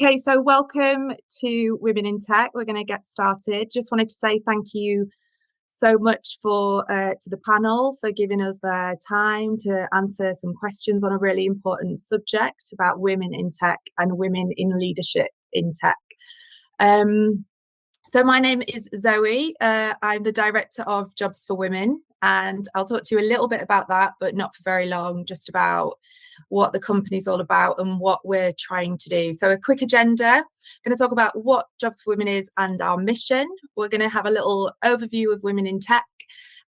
Okay, so welcome to Women in Tech. We're going to get started. Just wanted to say thank you so much to the panel for giving us their time to answer some questions on a really important subject about women in tech and women in leadership in tech. So my name is Zoe. I'm the Director of Jobs for Women, and I'll talk to you a little bit about that, but not for very long, just about what the company's all about and what we're trying to do. So a quick agenda. I'm going to talk about what Jobs for Women is and our mission. We're going to have a little overview of women in tech,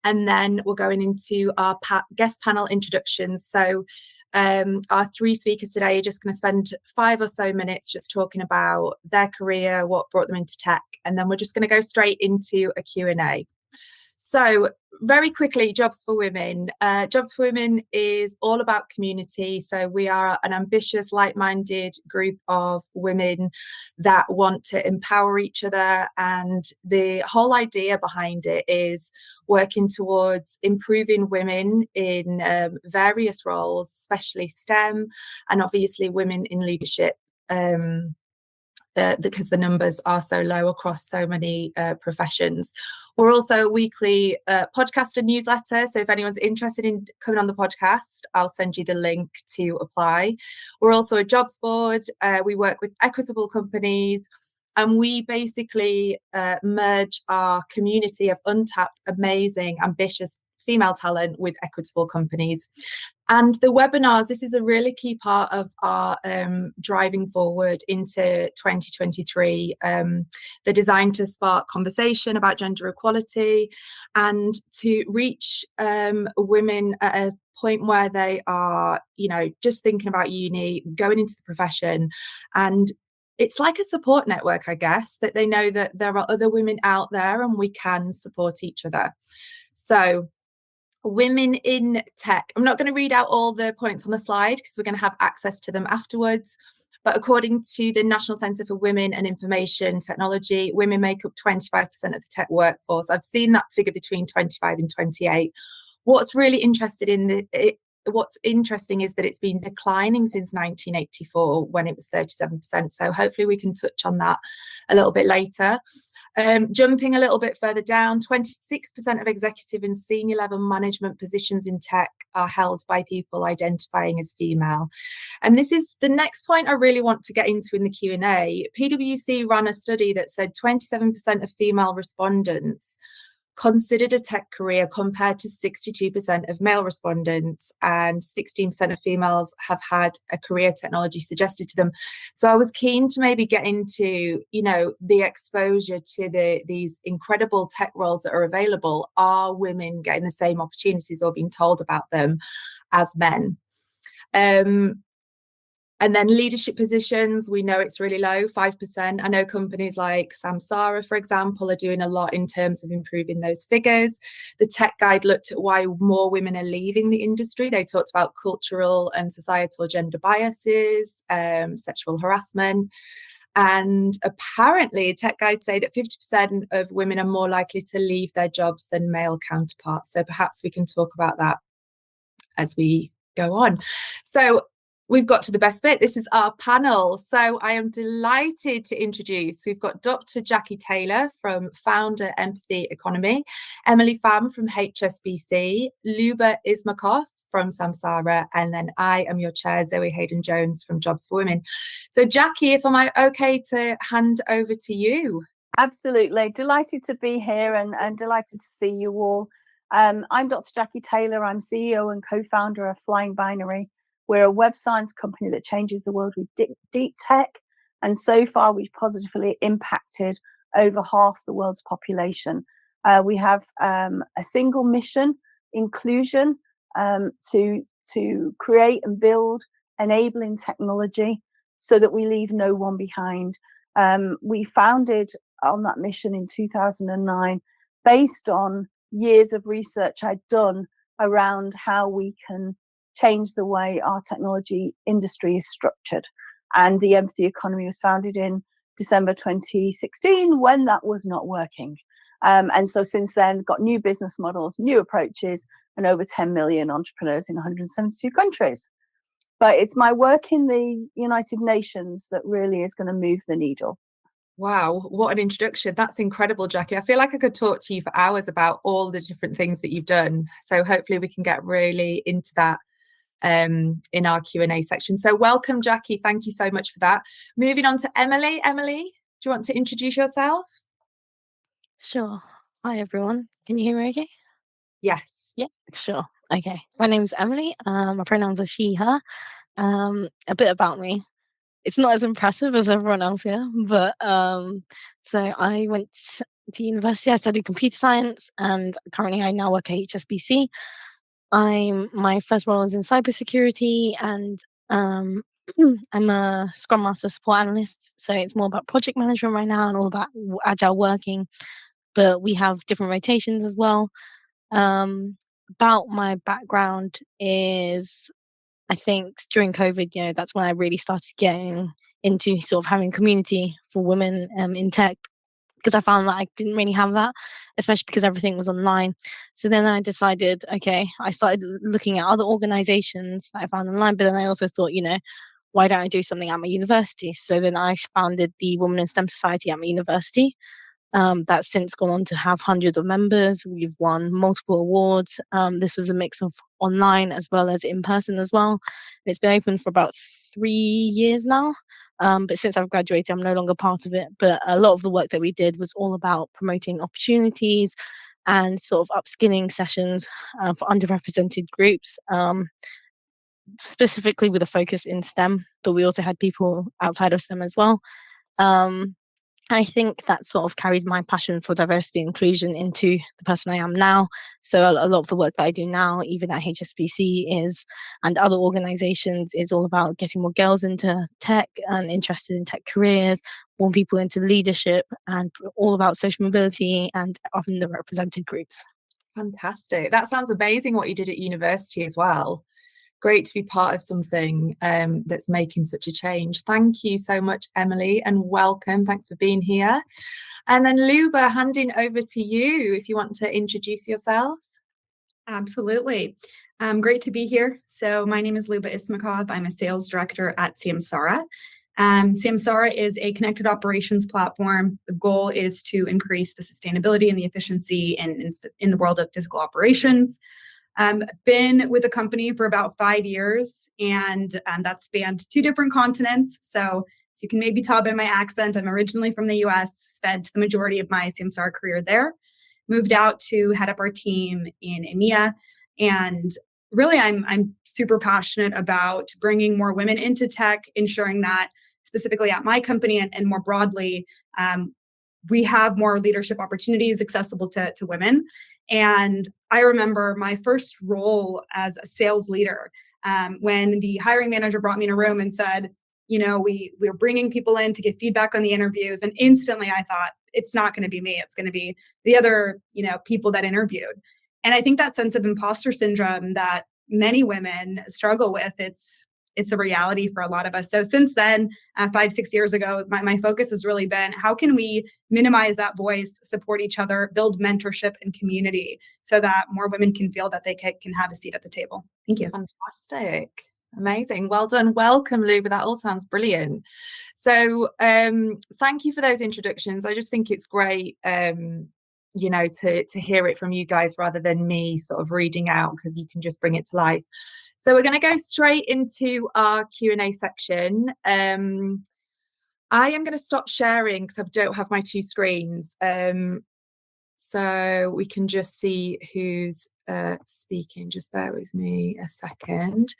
and then we're going into our guest panel introductions. So our three speakers today are just going to spend 5 or so minutes just talking about their career, what brought them into tech, and then we're just going to go straight into a Q&A. So very quickly, Jobs for Women. Jobs for Women is all about community. So we are an ambitious, like-minded group of women that want to empower each other. And the whole idea behind it is working towards improving women in various roles, especially STEM, and obviously women in leadership. Because the numbers are so low across so many professions. We're also a weekly podcast and newsletter. So if anyone's interested in coming on the podcast, I'll send you the link to apply. We're also a jobs board. We work with equitable companies. And we basically merge our community of untapped, amazing, ambitious female talent with equitable companies. And the webinars, this is a really key part of our driving forward into 2023. They're designed to spark conversation about gender equality and to reach women at a point where they are, just thinking about uni, going into the profession. And it's like a support network, I guess, that they know that there are other women out there and we can support each other. So women in tech. I'm not going to read out all the points on the slide because we're going to have access to them afterwards. But according to the National Centre for Women and Information Technology, women make up 25% of the tech workforce. I've seen that figure between 25 and 28. What's interesting is that it's been declining since 1984 when it was 37%. So hopefully we can touch on that a little bit later. Jumping a little bit further down, 26% of executive and senior level management positions in tech are held by people identifying as female. And this is the next point I really want to get into in the Q&A. PwC ran a study that said 27% of female respondents considered a tech career compared to 62% of male respondents, and 16% of females have had a career technology suggested to them. So I was keen to maybe get into, the exposure to these incredible tech roles that are available. Are women getting the same opportunities or being told about them as men? And then leadership positions, we know it's really low, 5%. I know companies like Tsar, for example, are doing a lot in terms of improving those figures. The Tech Guide looked at why more women are leaving the industry. They talked about cultural and societal gender biases, sexual harassment. And apparently, Tech Guide say that 50% of women are more likely to leave their jobs than male counterparts. So perhaps we can talk about that as we go on. So we've got to the best bit. This is our panel. So I am delighted to introduce, we've got Dr. Jacqui Taylor from Founder Empathy Economy, Emily Pham from HSBC, Luba Ismakov from Samsara, and then I am your chair, Zoe Hayden-Jones from Jobs for Women. So Jacqui, if I'm okay to hand over to you. Absolutely. Delighted to be here and delighted to see you all. I'm Dr. Jacqui Taylor. I'm CEO and co-founder of Flying Binary. We're a web science company that changes the world with deep tech. And so far, we've positively impacted over half the world's population. We have a single mission, inclusion, to create and build enabling technology so that we leave no one behind. We founded on that mission in 2009 based on years of research I'd done around how we can change the way our technology industry is structured. And the Empathy Economy was founded in December 2016 when that was not working. And so since then, got new business models, new approaches, and over 10 million entrepreneurs in 172 countries. But it's my work in the United Nations that really is going to move the needle. Wow, what an introduction. That's incredible, Jacqui. I feel like I could talk to you for hours about all the different things that you've done. So hopefully we can get really into that in our Q&A section. So welcome, Jacqui. Thank you so much for that. Moving on to Emily. Emily, do you want to introduce yourself? Sure. Hi, everyone. Can you hear me okay? Yes. Yeah, sure. Okay. My name's Emily. My pronouns are she, her. A bit about me. It's not as impressive as everyone else here, but so I went to university. I studied computer science, and currently I now work at HSBC. My first role is in cybersecurity, and um, I'm a Scrum Master support analyst. So it's more about project management right now and all about agile working. But we have different rotations as well. About my background is, I think during COVID, that's when I really started getting into sort of having a community for women in tech, because I found that I didn't really have that, especially because everything was online. So then I decided, okay, I started looking at other organizations that I found online, but then I also thought, why don't I do something at my university? So then I founded the Women in STEM Society at my university. That's since gone on to have hundreds of members. We've won multiple awards. This was a mix of online as well as in person as well. And it's been open for about 3 years now. But since I've graduated, I'm no longer part of it. But a lot of the work that we did was all about promoting opportunities and sort of upskilling sessions for underrepresented groups, specifically with a focus in STEM. But we also had people outside of STEM as well. I think that sort of carried my passion for diversity and inclusion into the person I am now. So a lot of the work that I do now, even at HSBC and other organizations, is all about getting more girls into tech and interested in tech careers, more people into leadership, and all about social mobility and underrepresented groups. Fantastic. That sounds amazing what you did at university as well. Great to be part of something that's making such a change. Thank you so much, Emily, and welcome. Thanks for being here. And then Luba, handing over to you if you want to introduce yourself. Absolutely. Great to be here. So my name is Luba Ismakov. I'm a sales director at Samsara. Samsara is a connected operations platform. The goal is to increase the sustainability and the efficiency in the world of physical operations. Been with the company for about 5 years, and that spanned 2 different continents. So you can maybe tell by my accent, I'm originally from the US, spent the majority of my Samsara career there, moved out to head up our team in EMEA. And really, I'm super passionate about bringing more women into tech, ensuring that specifically at my company and more broadly, we have more leadership opportunities accessible to women. And I remember my first role as a sales leader, when the hiring manager brought me in a room and said, we're bringing people in to get feedback on the interviews. And instantly I thought, it's not going to be me. It's going to be the other, people that interviewed. And I think that sense of imposter syndrome that many women struggle with, it's a reality for a lot of us. So since then, 5-6 years ago, my focus has really been, how can we minimize that voice, support each other, build mentorship and community so that more women can feel that they can have a seat at the table. Thank you. Fantastic. Amazing. Well done. Welcome, Luba. That all sounds brilliant. So thank you for those introductions. I just think it's great, to hear it from you guys rather than me sort of reading out, because you can just bring it to life. So we're going to go straight into our Q&A section. I am going to stop sharing because I don't have my 2 screens. So we can just see who's speaking. Just bear with me a second.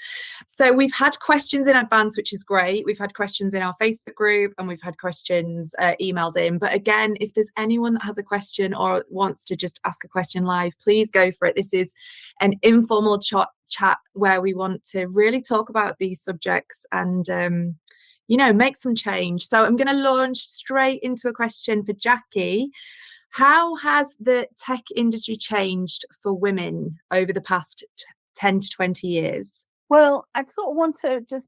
So we've had questions in advance, which is great. We've had questions in our Facebook group and we've had questions emailed in. But again, if there's anyone that has a question or wants to just ask a question live, please go for it. This is an informal chat where we want to really talk about these subjects and make some change. So I'm going to launch straight into a question for Jacqui. How has the tech industry changed for women over the past 10 to 20 years? Well, I sort of want to just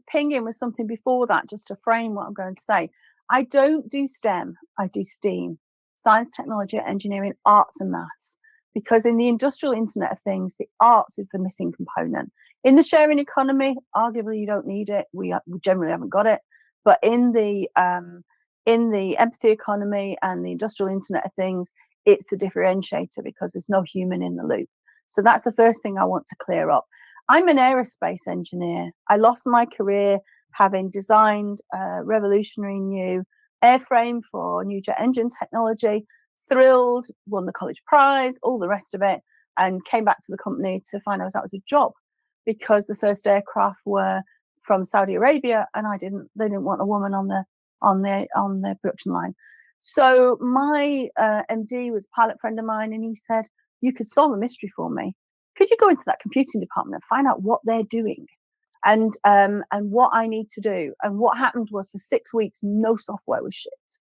ping in with something before that, just to frame what I'm going to say. I don't do STEM, I do STEAM, science, technology, engineering, arts and maths, because in the industrial Internet of Things, the arts is the missing component. In the sharing economy, arguably you don't need it. We generally haven't got it. But in the empathy economy and the industrial Internet of Things, it's the differentiator because there's no human in the loop. So that's the first thing I want to clear up. I'm an aerospace engineer. I lost my career having designed a revolutionary new airframe for new jet engine technology, thrilled, won the college prize, all the rest of it, and came back to the company to find out that was a job because the first aircraft were from Saudi Arabia, and they didn't want a woman on the production line. So my MD was a pilot friend of mine, and he said, "You could solve a mystery for me. Could you go into that computing department and find out what they're doing and what I need to do?" And what happened was for 6 weeks, no software was shipped.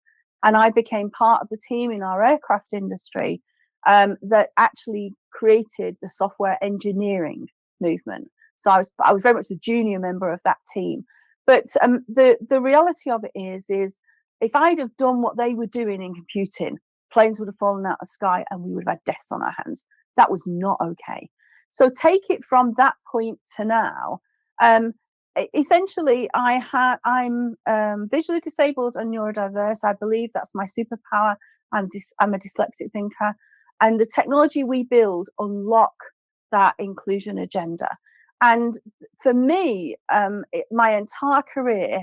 And I became part of the team in our aircraft industry that actually created the software engineering movement. So I was very much the junior member of that team. But the reality of it is if I'd have done what they were doing in computing, planes would have fallen out of the sky and we would have had deaths on our hands. That was not okay. So take it from that point to now. Essentially, I'm visually disabled and neurodiverse. I believe that's my superpower. I'm a dyslexic thinker, and the technology we build unlock that inclusion agenda. And for me, my entire career,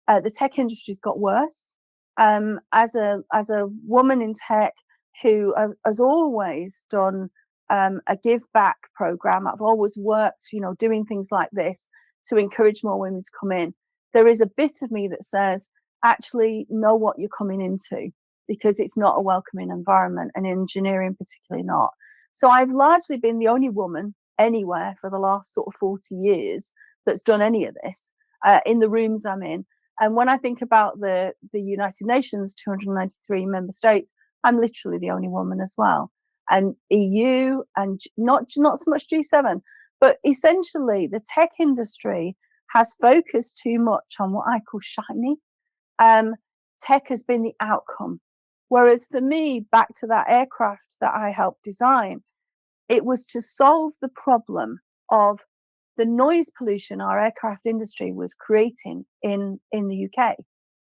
the tech industry's got worse. As a woman in tech who has always done a give back program, I've always worked, doing things like this to encourage more women to come in. There is a bit of me that says, actually know what you're coming into, because it's not a welcoming environment, and engineering particularly not. So I've largely been the only woman anywhere for the last sort of 40 years that's done any of this in the rooms I'm in. And when I think about the United Nations, 293 member states, I'm literally the only woman as well. And EU, and not so much G7, but essentially the tech industry has focused too much on what I call shiny. Tech has been the outcome. Whereas for me, back to that aircraft that I helped design, it was to solve the problem of the noise pollution our aircraft industry was creating in the UK.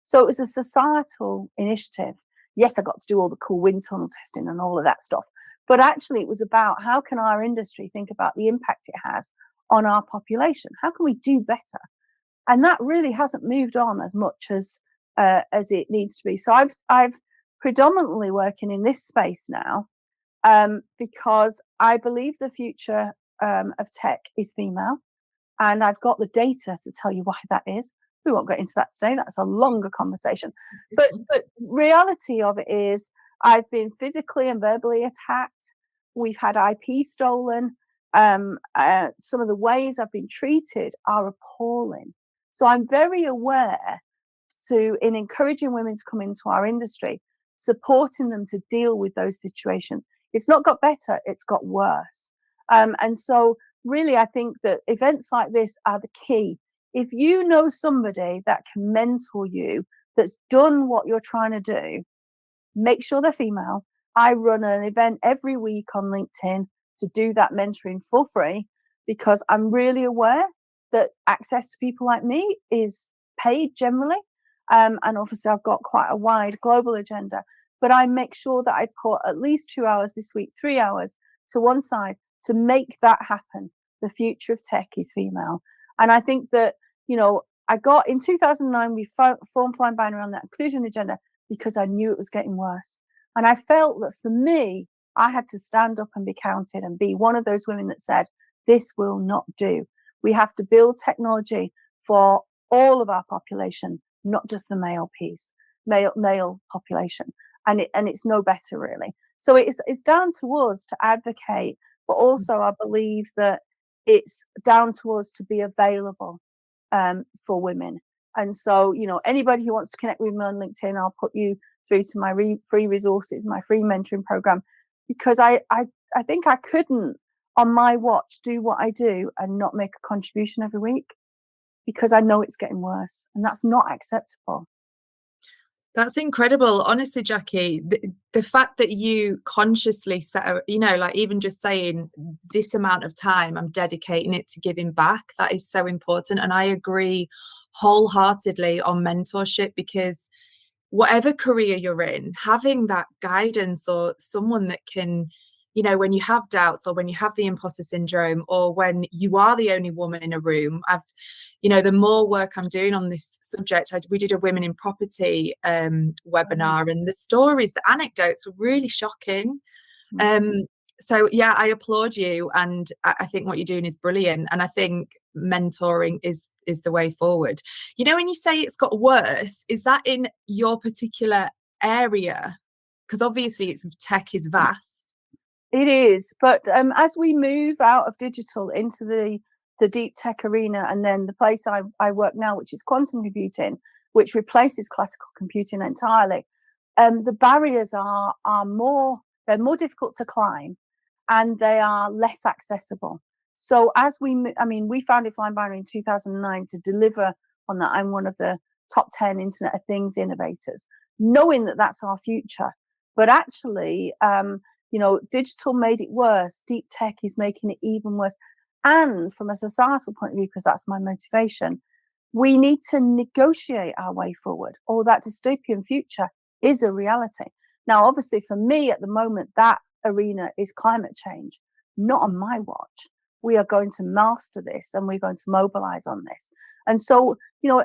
So it was a societal initiative. Yes, I got to do all the cool wind tunnel testing and all of that stuff. But actually, it was about how can our industry think about the impact it has on our population? How can we do better? And that really hasn't moved on as much as it needs to be. So I've predominantly working in this space now because I believe the future of tech is female, and I've got the data to tell you why that is. We won't get into that today. That's a longer conversation. But reality of it is I've been physically and verbally attacked. We've had IP stolen. Some of the ways I've been treated are appalling. So I'm very aware in encouraging women to come into our industry, supporting them to deal with those situations. It's not got better, it's got worse. And so really, I think that events like this are the key. If you know somebody that can mentor you, that's done what you're trying to do, make sure they're female. I run an event every week on LinkedIn to do that mentoring for free, because I'm really aware that access to people like me is paid generally. And obviously I've got quite a wide global agenda, but I make sure that I put at least 2 hours this week, 3 hours to one side to make that happen. The future of tech is female. And I think that, I got in 2009, we formed Flying Binary on that inclusion agenda because I knew it was getting worse. And I felt that for me, I had to stand up and be counted and be one of those women that said, this will not do. We have to build technology for all of our population, not just the male population. And it's no better, really. So it's down to us to advocate, but also I believe that it's down to us to be available for women. And so, anybody who wants to connect with me on LinkedIn, I'll put you through to my free resources, my free mentoring program, because I think I couldn't on my watch do what I do and not make a contribution every week, because I know it's getting worse, and that's not acceptable. That's incredible. Honestly, Jacqui, the fact that you consciously set, like even just saying this amount of time, I'm dedicating it to giving back, that is so important. And I agree wholeheartedly on mentorship, because whatever career you're in, having that guidance or someone that can, when you have doubts or when you have the imposter syndrome or when you are the only woman in a room, the more work I'm doing on this subject, we did a women in property webinar, and the stories, the anecdotes were really shocking. So yeah, I applaud you, and I think what you're doing is brilliant, and I think mentoring is the way forward. When you say it's got worse, is that in your particular area? Because obviously tech is vast. It is, but as we move out of digital into the deep tech arena, and then the place I work now, which is quantum computing, which replaces classical computing entirely, the barriers are more difficult to climb, and they are less accessible. So as we founded Flying Binary in 2009 to deliver on that. I'm one of the top 10 Internet of Things innovators, knowing that that's our future. But actually, digital made it worse. Deep tech is making it even worse. And from a societal point of view, because that's my motivation, we need to negotiate our way forward, or that dystopian future is a reality. Now, obviously, for me at the moment, that arena is climate change, not on my watch. We are going to master this, and we're going to mobilize on this. And so,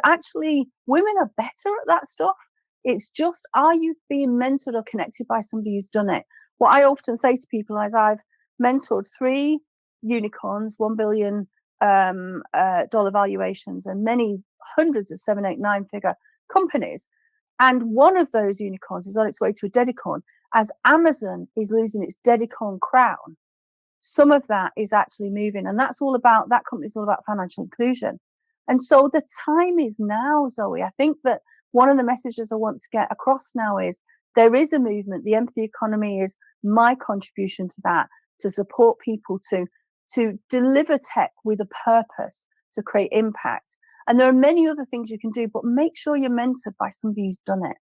actually, women are better at that stuff. It's just, are you being mentored or connected by somebody who's done it? What I often say to people is, I've mentored 3 unicorns, $1 billion dollar valuations, and many hundreds of 7, 8, 9-figure companies. And one of those unicorns is on its way to a dedicorn, as Amazon is losing its dedicorn crown. Some of that is actually moving, and that company's all about financial inclusion. And so the time is now, Zoe. I think that one of the messages I want to get across now is there is a movement. The empathy economy is my contribution to that, to support people to deliver tech with a purpose, to create impact. And there are many other things you can do, but make sure you're mentored by somebody who's done it.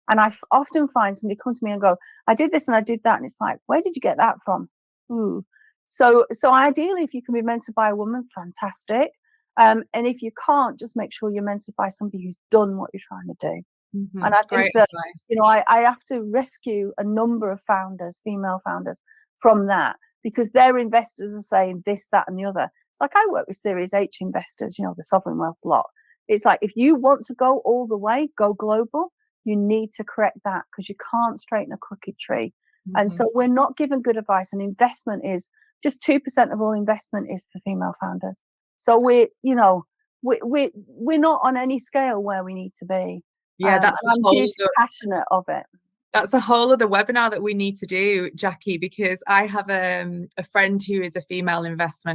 And I often find somebody come to me and go, I did this and I did that. And it's like, where did you get that from? Ooh. So ideally, if you can be mentored by a woman, fantastic. And if you can't, just make sure you're mentored by somebody who's done what you're trying to do. Mm-hmm. And I think Great that, advice. I have to rescue a number of founders, female founders, from that, because their investors are saying this, that, and the other. It's like, I work with Series H investors, the sovereign wealth lot. It's like, if you want to go all the way, go global, you need to correct that, because you can't straighten a crooked tree. Mm-hmm. And so we're not given good advice. And investment is just 2% of all investment is for female founders. So we're not on any scale where we need to be. Yeah, that's I'm hugely passionate of it. That's a whole other webinar that we need to do, Jacqui, because I have a friend who is a female investor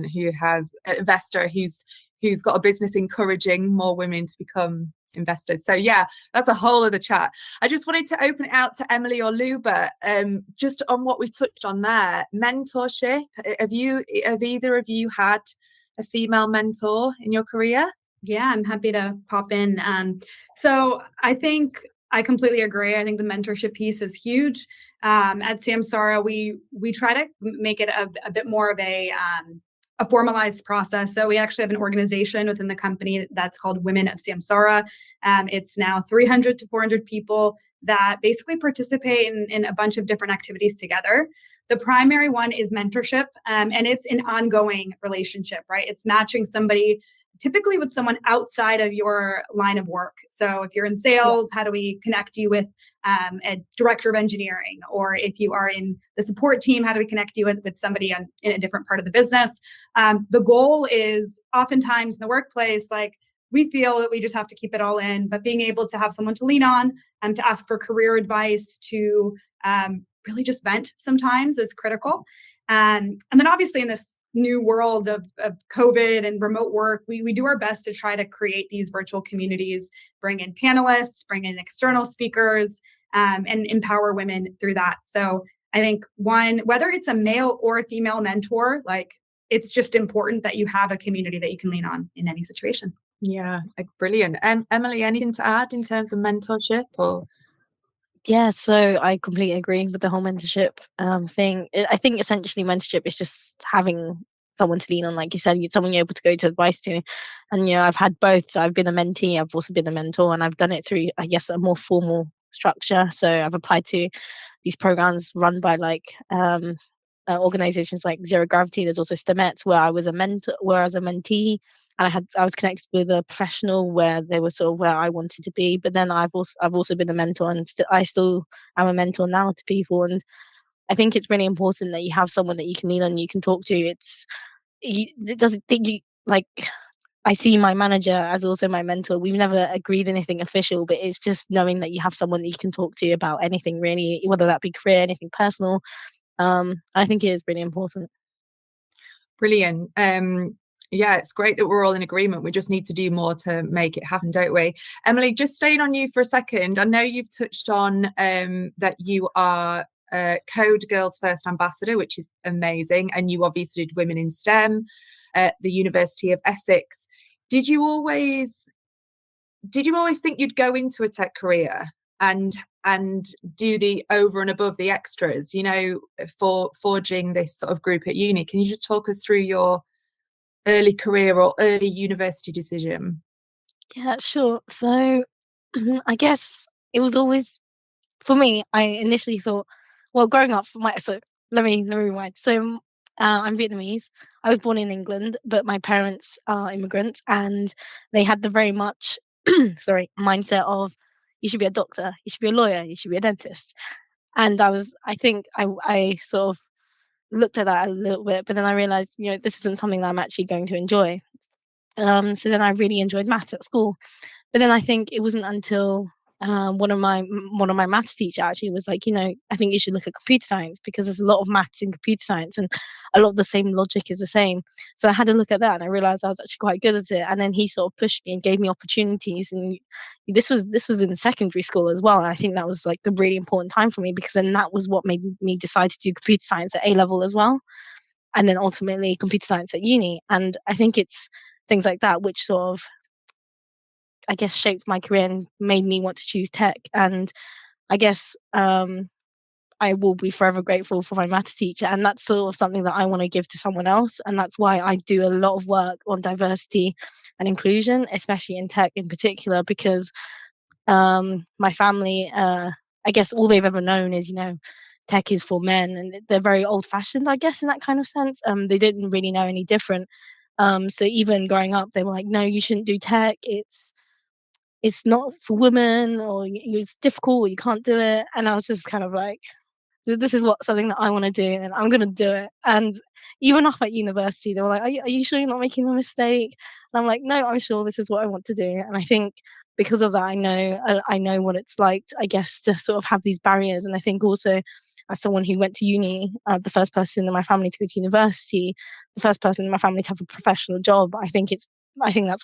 who's got a business encouraging more women to become investors. So yeah, that's a whole other chat. I just wanted to open it out to Emily or Luba, just on what we touched on there, mentorship. Have either of you had a female mentor in your career? Yeah, I'm happy to pop in. So I think I completely agree. I think the mentorship piece is huge. At Samsara, we try to make it a bit more of a formalized process. So we actually have an organization within the company that's called Women of Samsara. It's now 300 to 400 people that basically participate in a bunch of different activities together. The primary one is mentorship, and it's an ongoing relationship, right? It's matching somebody typically with someone outside of your line of work. So if you're in sales, how do we connect you with a director of engineering? Or if you are in the support team, how do we connect you with somebody in a different part of the business? The goal is oftentimes in the workplace, like, we feel that we just have to keep it all in, but being able to have someone to lean on and to ask for career advice, to really just vent sometimes is critical. And then obviously in this new world of COVID and remote work, we do our best to try to create these virtual communities, bring in panelists, bring in external speakers, and empower women through that. So I think whether it's a male or a female mentor, like, it's just important that you have a community that you can lean on in any situation. Yeah, brilliant. Emily, anything to add in terms of mentorship or? Yeah, so I completely agree with the whole mentorship thing. I think essentially mentorship is just having someone to lean on, like you said, someone you're able to go to advice to. And I've had both. So I've been a mentee, I've also been a mentor, and I've done it through, I guess, a more formal structure. So I've applied to these programs run by organizations like Zero Gravity. There's also Diplomat, where I was a mentor, where I was a mentee, and I was connected with a professional where they were sort of where I wanted to be. But then I've also been a mentor, and I still am a mentor now to people. And I think it's really important that you have someone that you can lean on, you can talk to. It doesn't think you like. I see my manager as also my mentor. We've never agreed anything official, but it's just knowing that you have someone that you can talk to about anything really, whether that be career, anything personal. I think it is really important. Brilliant. Yeah, it's great that we're all in agreement. We just need to do more to make it happen, don't we? Emily, just staying on you for a second. I know you've touched on that you are Code Girls First Ambassador, which is amazing. And you obviously did Women in STEM at the University of Essex. Did you always think you'd go into a tech career and do the over and above the extras, for forging this sort of group at uni? Can you just talk us through your early career or early university decision? Yeah, sure. So I guess it was always for me. I initially thought, well, growing up, let me rewind. So I'm Vietnamese. I was born in England, but my parents are immigrants, and they had the very much mindset of you should be a doctor, you should be a lawyer, you should be a dentist. And I think I sort of looked at that a little bit, but then I realized, this isn't something that I'm actually going to enjoy. So then I really enjoyed maths at school. But then I think it wasn't until one of my maths teacher actually was like, I think you should look at computer science because there's a lot of maths in computer science and a lot of the same logic is the same. So I had to look at that and I realized I was actually quite good at it. And then he sort of pushed me and gave me opportunities. And this was in secondary school as well. And I think that was like a really important time for me because then that was what made me decide to do computer science at A level as well. And then ultimately computer science at uni. And I think it's things like that which sort of, I guess, shaped my career and made me want to choose tech. And I guess I will be forever grateful for my maths teacher. And that's sort of something that I want to give to someone else. And that's why I do a lot of work on diversity and inclusion, especially in tech in particular, because my family, I guess all they've ever known is, tech is for men and they're very old fashioned, I guess, in that kind of sense. They didn't really know any different. So even growing up, they were like, no, you shouldn't do tech. It's not for women, or it's difficult, or you can't do it. And I was just kind of like, this is something that I want to do, and I'm going to do it. And even off at university, they were like, are you sure you're not making a mistake? And I'm like, no, I'm sure this is what I want to do. And I think because of that, I know what it's like, I guess, to sort of have these barriers. And I think also, as someone who went to uni, the first person in my family to go to university, the first person in my family to have a professional job, I think that's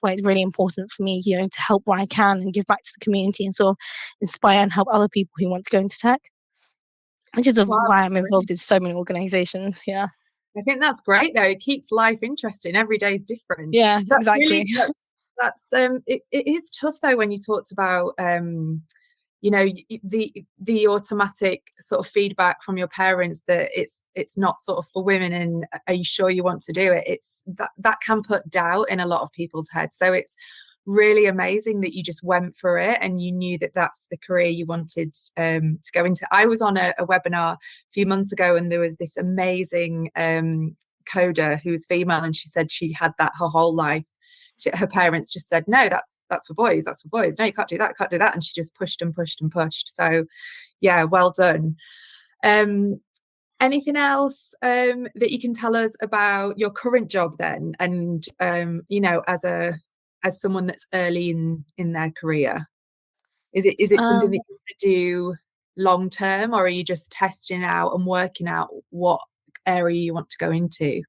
why it's really important for me, to help where I can and give back to the community and sort of inspire and help other people who want to go into tech, which is Wow, why I'm involved in so many organizations. Yeah. I think that's great though. It keeps life interesting. Every day is different. Yeah, That's exactly. really that's it is tough though when you talked about the automatic sort of feedback from your parents that it's not sort of for women, and are you sure you want to do it? It's that can put doubt in a lot of people's heads. So it's really amazing that you just went for it and you knew that that's the career you wanted to go into. I was on a webinar a few months ago and there was this amazing coder who was female, and she said she had that her whole life. Her parents just said, no, that's for boys, that's for boys, no, you can't do that, can't do that, and she just pushed and pushed and pushed. So yeah, well done. Anything else that you can tell us about your current job then, and as someone that's early in their career? Is it something that you want to do long term, or are you just testing out and working out what area you want to go into?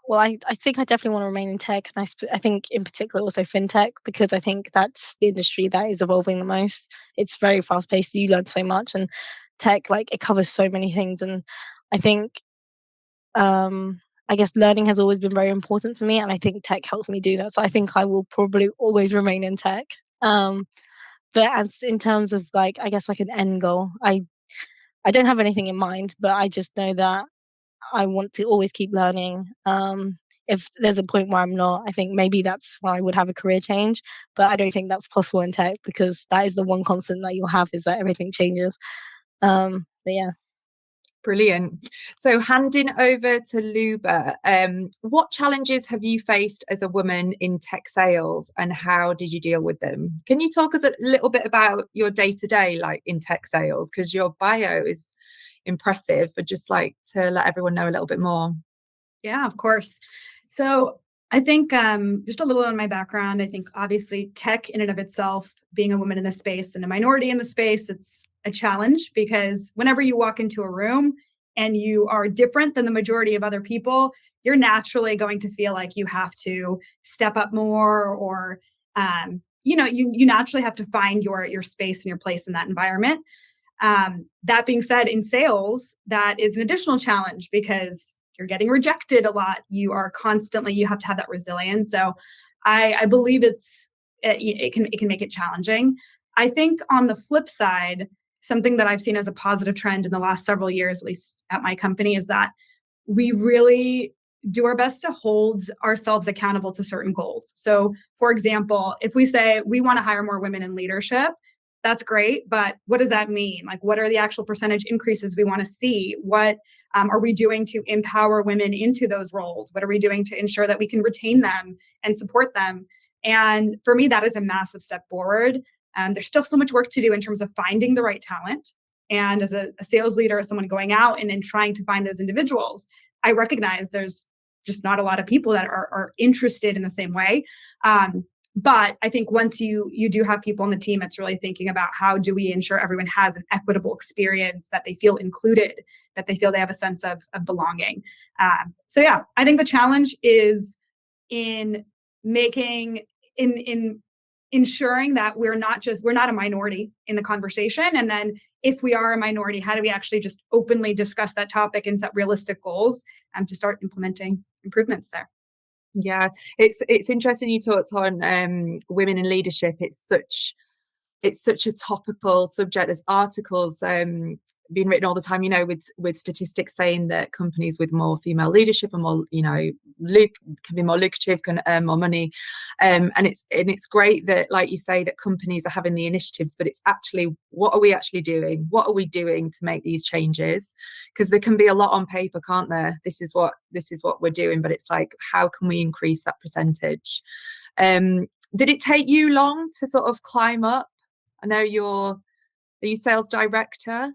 Well, I think I definitely want to remain in tech, and I think in particular also fintech, because I think that's the industry that is evolving the most. It's very fast paced. You learn so much, and tech, like, it covers so many things. And I think, I guess learning has always been very important for me, and I think tech helps me do that. So I think I will probably always remain in tech. Um, But as in terms of like, I guess like an end goal, I don't have anything in mind, but I just know that I want to always keep learning. If there's a point where I'm not, I think maybe that's why I would have a career change. But I don't think that's possible in tech, because that is the one constant that you'll have, is that everything changes. But yeah. Brilliant. So handing over to Luba, what challenges have you faced as a woman in tech sales, and how did you deal with them? Can you talk us a little bit about your day-to-day, like in tech sales? Because your bio is impressive, but just like to let everyone know a little bit more. Yeah, of course. So I think just a little on my background. I think obviously tech in and of itself, being a woman in the space and a minority in the space, it's a challenge, because whenever you walk into a room and you are different than the majority of other people, you're naturally going to feel like you have to step up more, or you naturally have to find your space and your place in that environment. That being said, in sales, that is an additional challenge, because you're getting rejected a lot. You have to have that resilience. So I believe it can make it challenging. I think on the flip side, something that I've seen as a positive trend in the last several years, at least at my company, is that we really do our best to hold ourselves accountable to certain goals. So, for example, if we say we want to hire more women in leadership, that's great, but what does that mean? Like, what are the actual percentage increases we want to see? What are we doing to empower women into those roles? What are we doing to ensure that we can retain them and support them? And for me, that is a massive step forward. There's still so much work to do in terms of finding the right talent. And as a sales leader, as someone going out and then trying to find those individuals, I recognize there's just not a lot of people that are interested in the same way. But I think once you do have people on the team, it's really thinking about how do we ensure everyone has an equitable experience, that they feel included, that they feel they have a sense of belonging. So yeah, I think the challenge is in making in ensuring that we're not a minority in the conversation. And then if we are a minority, how do we actually just openly discuss that topic and set realistic goals to start implementing improvements there? Yeah, it's interesting you talked on women in leadership. It's such a topical subject. There's articles being written all the time, with statistics saying that companies with more female leadership are more, can be more lucrative, can earn more money. And it's great that, like you say, that companies are having the initiatives, but it's actually, what are we actually doing? What are we doing to make these changes? Because there can be a lot on paper, can't there? This is what we're doing, but it's like, how can we increase that percentage? Did it take you long to sort of climb up? I know are you sales director?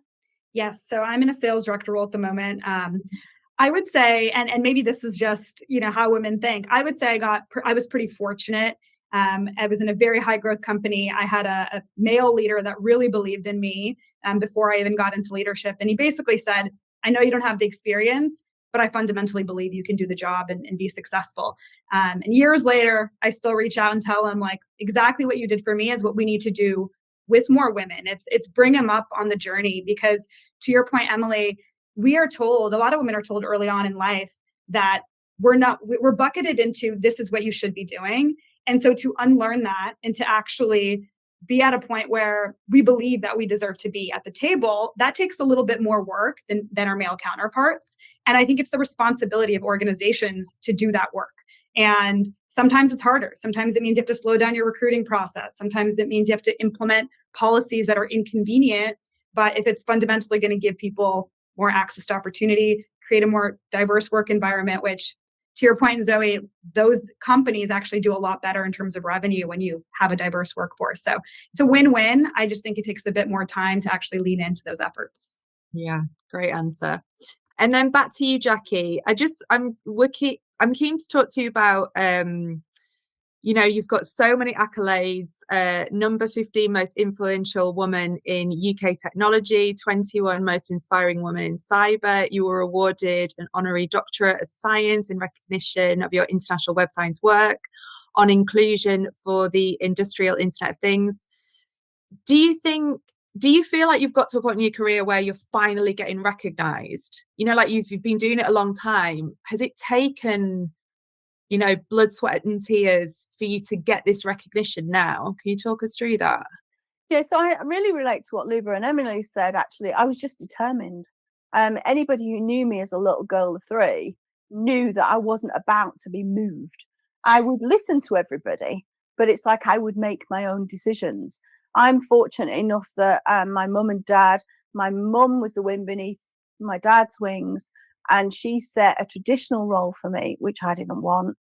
Yes. So I'm in a sales director role at the moment. I would say, and maybe this is just, how women think. I would say I was pretty fortunate. I was in a very high growth company. I had a male leader that really believed in me before I even got into leadership. And he basically said, I know you don't have the experience, but I fundamentally believe you can do the job and be successful. And years later, I still reach out and tell him, like, exactly what you did for me is what we need to do with more women. It's bring them up on the journey, because to your point, Emily, a lot of women are told early on in life that we're bucketed into, this is what you should be doing. And so to unlearn that and to actually be at a point where we believe that we deserve to be at the table, that takes a little bit more work than our male counterparts. And I think it's the responsibility of organizations to do that work. And sometimes it's harder. Sometimes it means you have to slow down your recruiting process. Sometimes it means you have to implement policies that are inconvenient. But if it's fundamentally going to give people more access to opportunity, create a more diverse work environment, which, to your point, Zoe, those companies actually do a lot better in terms of revenue when you have a diverse workforce. So it's a win-win. I just think it takes a bit more time to actually lean into those efforts. Yeah, great answer. And then back to you, Jacqui. I'm keen to talk to you about, you've got so many accolades, number 15 most influential woman in UK technology, 21 most inspiring woman in cyber. You were awarded an honorary doctorate of science in recognition of your international web science work on inclusion for the industrial Internet of Things. Do you feel like you've got to a point in your career where you're finally getting recognized? Like you've been doing it a long time. Has it taken, blood, sweat and tears for you to get this recognition now? Can you talk us through that? Yeah, so I really relate to what Luba and Emily said. Actually, I was just determined. Anybody who knew me as a little girl of 3 knew that I wasn't about to be moved. I would listen to everybody, but it's like I would make my own decisions. I'm fortunate enough that my mum and dad, my mum was the wind beneath my dad's wings, and she set a traditional role for me, which I didn't want.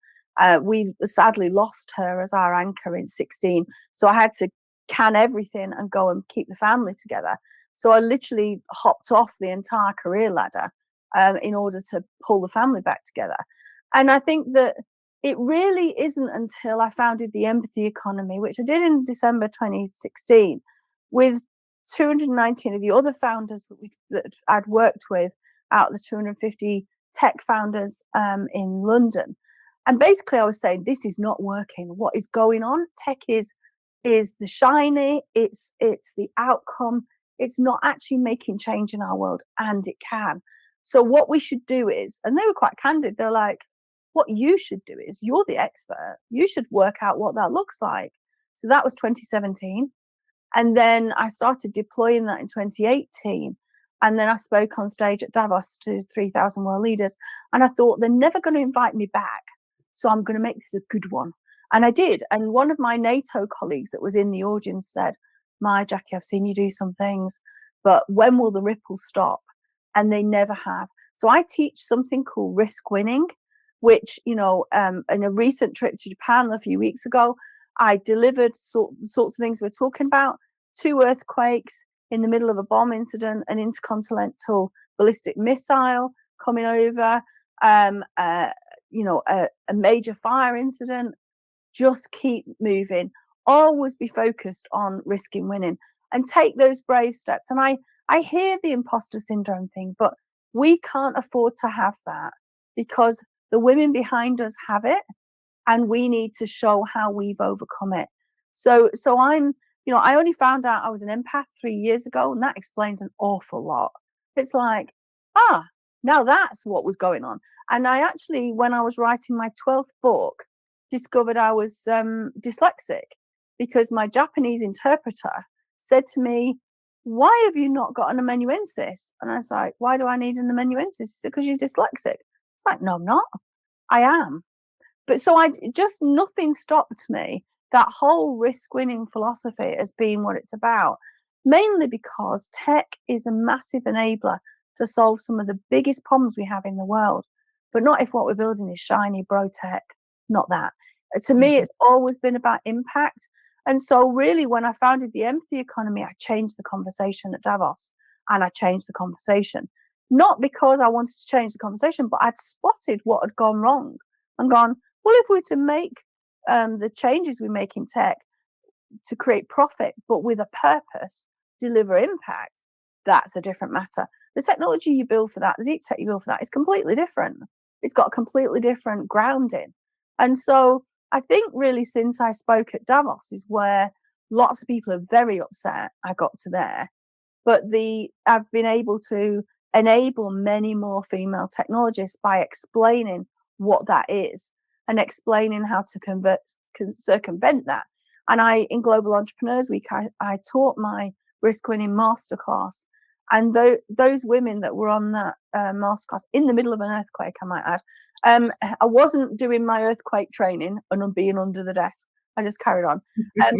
We sadly lost her as our anchor in 16, so I had to can everything and go and keep the family together. So I literally hopped off the entire career ladder in order to pull the family back together. And I think that it really isn't until I founded the Empathy Economy, which I did in December 2016, with 219 of the other founders that I'd worked with out of the 250 tech founders in London. And basically I was saying, this is not working. What is going on? Tech is the shiny, it's the outcome. It's not actually making change in our world, and it can. So what we should do is, and they were quite candid, they're like, what you should do is, you're the expert, you should work out what that looks like. So that was 2017. And then I started deploying that in 2018. And then I spoke on stage at Davos to 3,000 world leaders. And I thought, they're never going to invite me back, so I'm going to make this a good one. And I did. And one of my NATO colleagues that was in the audience said, my Jacqui, I've seen you do some things, but when will the ripples stop? And they never have. So I teach something called risk winning, which, in a recent trip to Japan a few weeks ago, I delivered the sorts of things we're talking about: 2 earthquakes in the middle of a bomb incident, an intercontinental ballistic missile coming over, a major fire incident. Just keep moving. Always be focused on risking winning and take those brave steps. And I hear the imposter syndrome thing, but we can't afford to have that, because the women behind us have it, and we need to show how we've overcome it. So I only found out I was an empath 3 years ago, and that explains an awful lot. It's like, now that's what was going on. And I actually, when I was writing my 12th book, discovered I was dyslexic, because my Japanese interpreter said to me, why have you not got an amanuensis? And I was like, why do I need an amanuensis? He said, because you're dyslexic. It's like, no, I'm not. I am. But so nothing stopped me. That whole risk winning philosophy has been what it's about, mainly because tech is a massive enabler to solve some of the biggest problems we have in the world, but not if what we're building is shiny bro tech. Not that. To me, it's always been about impact. And so really, when I founded the Empathy Economy, I changed the conversation at Davos, and I changed the conversation, not because I wanted to change the conversation, but I'd spotted what had gone wrong and gone, well, if we're to make the changes we make in tech to create profit, but with a purpose, deliver impact, that's a different matter. The technology you build for that, the deep tech you build for that, is completely different. It's got a completely different grounding. And so I think really since I spoke at Davos is where lots of people are very upset I got to there. But I've been able to enable many more female technologists by explaining what that is and explaining how to circumvent that. And in Global Entrepreneurs Week, I taught my risk winning masterclass. And those women that were on that masterclass in the middle of an earthquake, I might add, I wasn't doing my earthquake training and being under the desk. I just carried on. I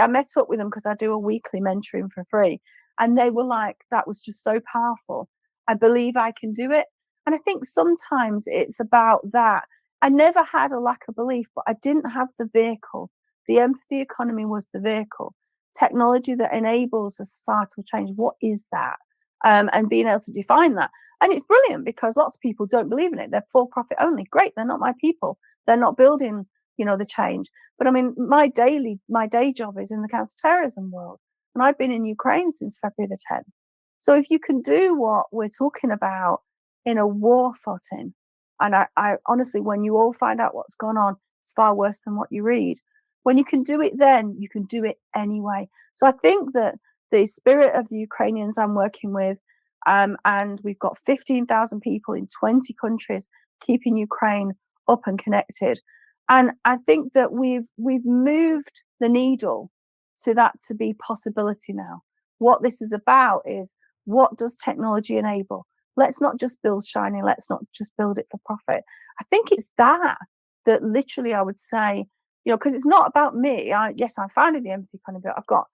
met up with them because I do a weekly mentoring for free. And they were like, that was just so powerful. I believe I can do it. And I think sometimes it's about that. I never had a lack of belief, but I didn't have the vehicle. The Empathy Economy was the vehicle. Technology that enables a societal change. What is that? And being able to define that. And it's brilliant because lots of people don't believe in it. They're for profit only. Great. They're not my people. They're not building, the change. But I mean, my day job is in the counterterrorism world. And I've been in Ukraine since February the 10th. So if you can do what we're talking about in a war footing, and I honestly, when you all find out what's gone on, it's far worse than what you read. When you can do it then, you can do it anyway. So I think that the spirit of the Ukrainians I'm working with, and we've got 15,000 people in 20 countries keeping Ukraine up and connected. And I think that we've moved the needle to that to be possibility now. What this is about is, what does technology enable? Let's not just build shiny, let's not just build it for profit. I think it's that literally I would say, because it's not about me. I founded the empathy economy, but I've got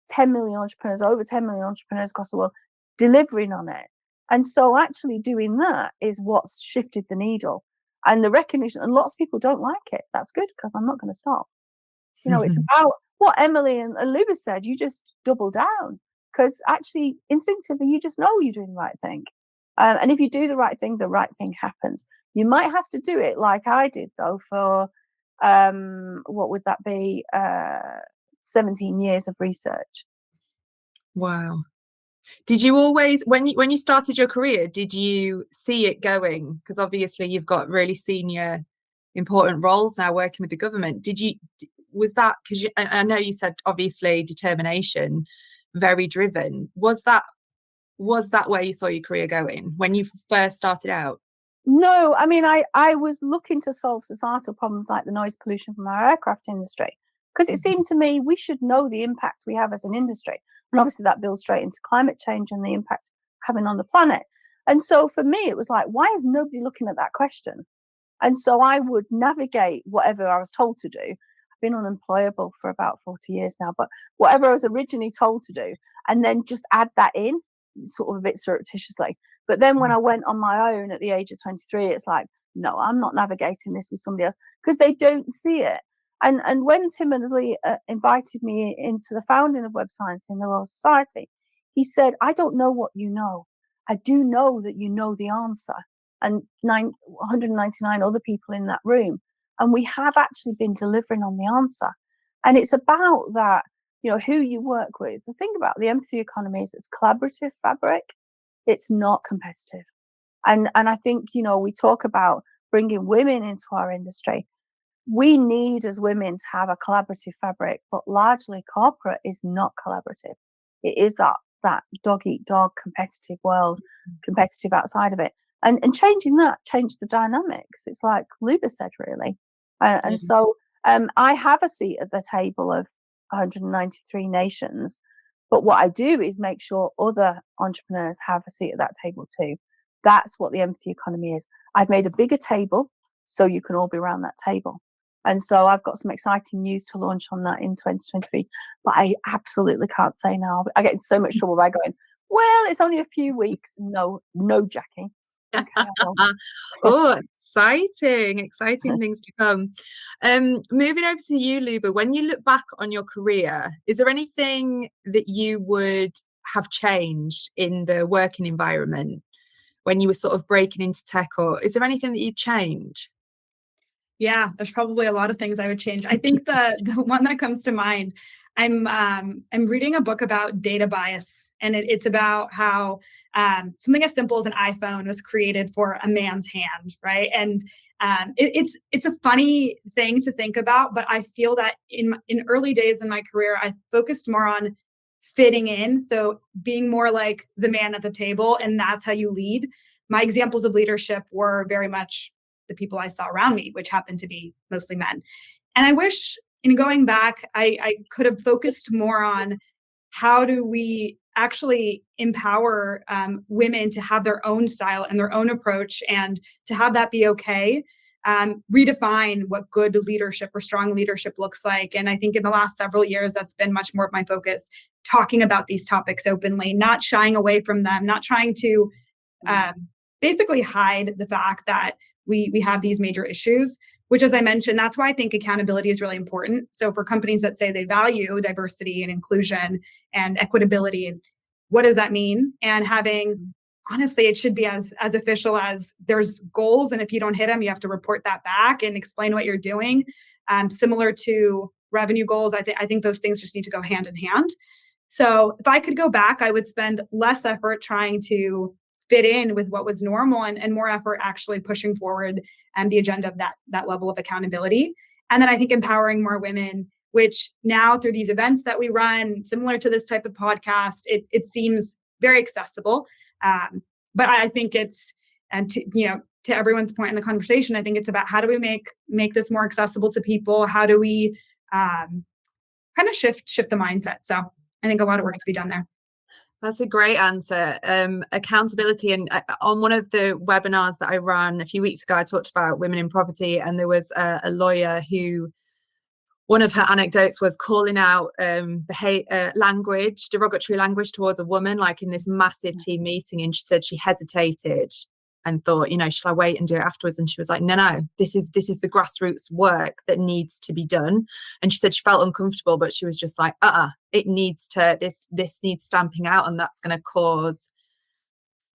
10 million entrepreneurs, over 10 million entrepreneurs across the world delivering on it. And so actually doing that is what's shifted the needle. And the recognition, and lots of people don't like it. That's good, because I'm not going to stop. It's about what Emily and Luba said. You just double down, because actually instinctively you just know you're doing the right thing. And if you do the right thing happens. You might have to do it like I did, though, for what would that be? 17 years of research. Wow. Did you always, when you started your career, did you see it going? Because obviously you've got really senior, important roles now working with the government. Was that, because I know you said obviously determination, very driven. Was that where you saw your career going when you first started out? No, I mean, I was looking to solve societal problems like the noise pollution from our aircraft industry, because it seemed to me we should know the impact we have as an industry. And obviously that builds straight into climate change and the impact having on the planet. And so for me, it was like, why is nobody looking at that question? And so I would navigate whatever I was told to do. I've been unemployable for about 40 years now, but whatever I was originally told to do, and then just add that in sort of a bit surreptitiously. But then when I went on my own at the age of 23, it's like, no, I'm not navigating this with somebody else, because they don't see it. And when Tim and Lee invited me into the founding of Web Science in the Royal Society, he said, I don't know what you know. I do know that you know the answer. And 199 other people in that room. And we have actually been delivering on the answer. And it's about that, who you work with. The thing about the empathy economy is it's collaborative fabric. It's not competitive. And I think, we talk about bringing women into our industry. We need, as women, to have a collaborative fabric, but largely corporate is not collaborative. It is that dog eat dog competitive world, competitive outside of it. And changing that changed the dynamics. It's like Luba said, really. And so I have a seat at the table of 193 nations. But what I do is make sure other entrepreneurs have a seat at that table too. That's what the empathy economy is. I've made a bigger table so you can all be around that table. And so I've got some exciting news to launch on that in 2023. But I absolutely can't say now. I get in so much trouble by going, well, it's only a few weeks. No, Jacqui. Okay, Oh, exciting things to come. Moving over to you, Luba, when you look back on your career, is there anything that you would have changed in the working environment when you were sort of breaking into tech, or is there anything that you'd change? Yeah, there's probably a lot of things I would change. I think the one that comes to mind, I'm reading a book about data bias, and it's about how something as simple as an iPhone was created for a man's hand, right? And it's a funny thing to think about, but I feel that in early days in my career, I focused more on fitting in, so being more like the man at the table, and that's how you lead. My examples of leadership were very much the people I saw around me, which happened to be mostly men. And I wish, in going back, I could have focused more on how do we actually empower women to have their own style and their own approach, and to have that be okay. Redefine what good leadership or strong leadership looks like. And I think in the last several years, that's been much more of my focus, talking about these topics openly, not shying away from them, not trying to basically hide the fact that we have these major issues, which, as I mentioned, that's why I think accountability is really important. So for companies that say they value diversity and inclusion and equitability, what does that mean? And having, honestly, it should be as official as there's goals, and if you don't hit them, you have to report that back and explain what you're doing. Similar to revenue goals, I think those things just need to go hand in hand. So if I could go back, I would spend less effort trying to fit in with what was normal, and more effort actually pushing forward the agenda of that level of accountability. And then I think empowering more women, which now through these events that we run, similar to this type of podcast, it seems very accessible. But I think it's, and to everyone's point in the conversation, I think it's about how do we make this more accessible to people? How do we kind of shift the mindset. So I think a lot of work to be done there. That's a great answer. Accountability. And on one of the webinars that I ran a few weeks ago, I talked about women in property, and there was a lawyer who, one of her anecdotes was calling out derogatory language towards a woman, like in this massive team meeting. And she said she hesitated and thought, shall I wait and do it afterwards? And she was like, no, this is the grassroots work that needs to be done. And she said she felt uncomfortable, but she was just like, it needs to, this needs stamping out, and that's going to cause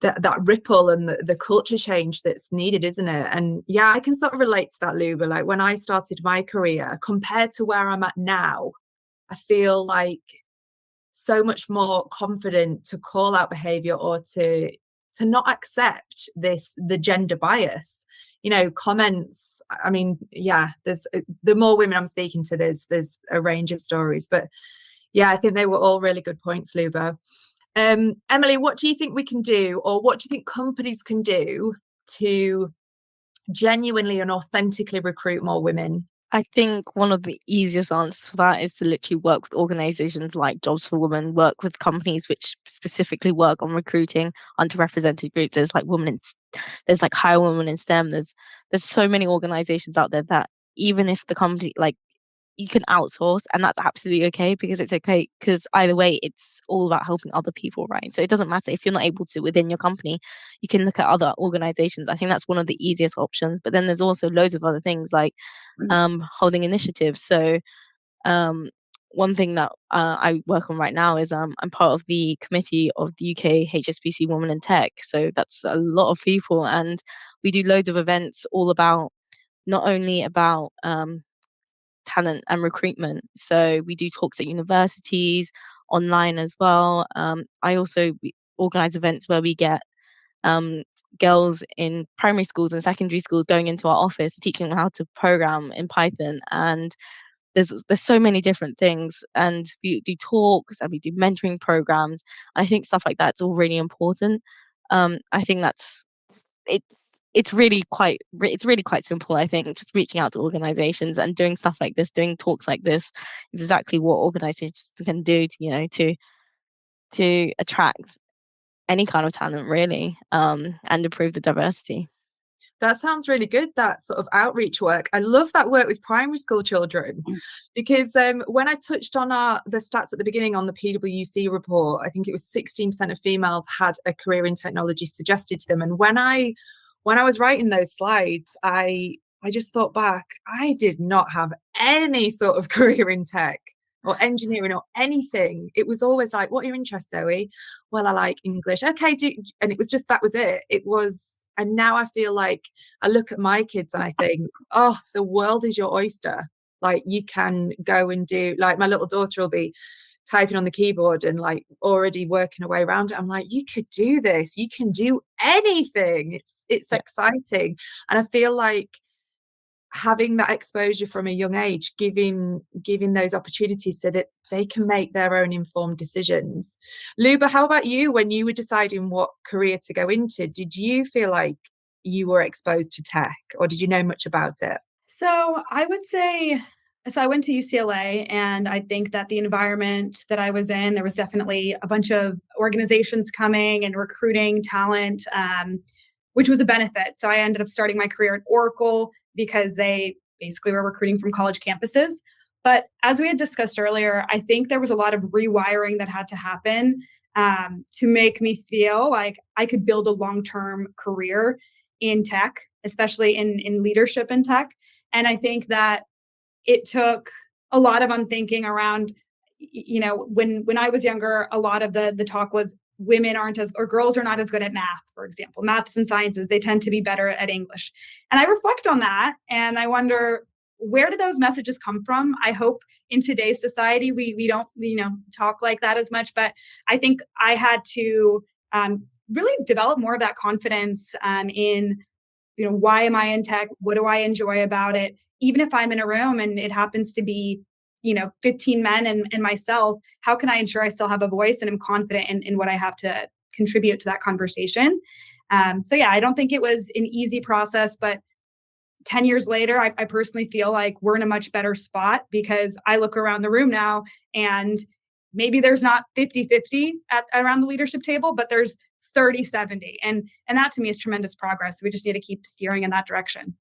that ripple and the culture change that's needed, isn't it? And yeah, I can sort of relate to that, Luba. Like when I started my career compared to where I'm at now, I feel like so much more confident to call out behavior or to not accept the gender bias, comments. I mean, yeah, there's the more women I'm speaking to, there's a range of stories, but yeah, I think they were all really good points, Luba. Emily, what do you think we can do, or what do you think companies can do to genuinely and authentically recruit more women? I think one of the easiest answers for that is to literally work with organizations like Jobs for Women, work with companies which specifically work on recruiting underrepresented groups. There's like there's like Hire Women in STEM. There's so many organizations out there that even if the company, like, you can outsource, and that's absolutely okay, because either way it's all about helping other people, right? So it doesn't matter if you're not able to within your company, you can look at other organizations. I think that's one of the easiest options. But then there's also loads of other things like holding initiatives. So one thing that I work on right now is I'm part of the committee of the UK HSBC Women in Tech. So that's a lot of people, and we do loads of events all about, not only about talent and recruitment. So we do talks at universities, online as well. I also organize events where we get girls in primary schools and secondary schools going into our office, teaching them how to program in Python. And there's so many different things, and we do talks and we do mentoring programs. I think stuff like that's all really important. I think that's it. It's really quite simple. I think just reaching out to organizations and doing stuff like this, doing talks like this, is exactly what organizations can do to attract any kind of talent, really, and improve the diversity. That sounds really good, that sort of outreach work. I love that work with primary school children, because when I touched on the stats at the beginning on the PwC report, I think it was 16% of females had a career in technology suggested to them. And when I was writing those slides, I just thought back, I did not have any sort of career in tech or engineering or anything. It was always like, what are your interests, Zoe? Well, I like English. Okay, and it was just, that was it. It was, and now I feel like I look at my kids and I think, oh, the world is your oyster. Like, you can go and do, like, my little daughter will be typing on the keyboard and like already working her way around it. I'm like, you could do this. You can do anything. It's exciting. And I feel like having that exposure from a young age, giving those opportunities so that they can make their own informed decisions. Luba, how about you? When you were deciding what career to go into, did you feel like you were exposed to tech, or did you know much about it? So I would say, I went to UCLA, and I think that the environment that I was in, there was definitely a bunch of organizations coming and recruiting talent, which was a benefit. So I ended up starting my career at Oracle because they basically were recruiting from college campuses. But as we had discussed earlier, I think there was a lot of rewiring that had to happen to make me feel like I could build a long-term career in tech, especially in leadership in tech. And I think that it took a lot of unthinking around, when I was younger, a lot of the talk was women girls are not as good at math, for example. Maths and sciences, they tend to be better at English. And I reflect on that and I wonder, where do those messages come from? I hope in today's society we don't talk like that as much, but I think I had to really develop more of that confidence in why am I in tech? What do I enjoy about it? Even if I'm in a room and it happens to be 15 men and myself, how can I ensure I still have a voice and am confident in what I have to contribute to that conversation? So yeah, I don't think it was an easy process, but 10 years later, I personally feel like we're in a much better spot because I look around the room now and maybe there's not 50-50 around the leadership table, but there's 30-70. And that to me is tremendous progress. We just need to keep steering in that direction.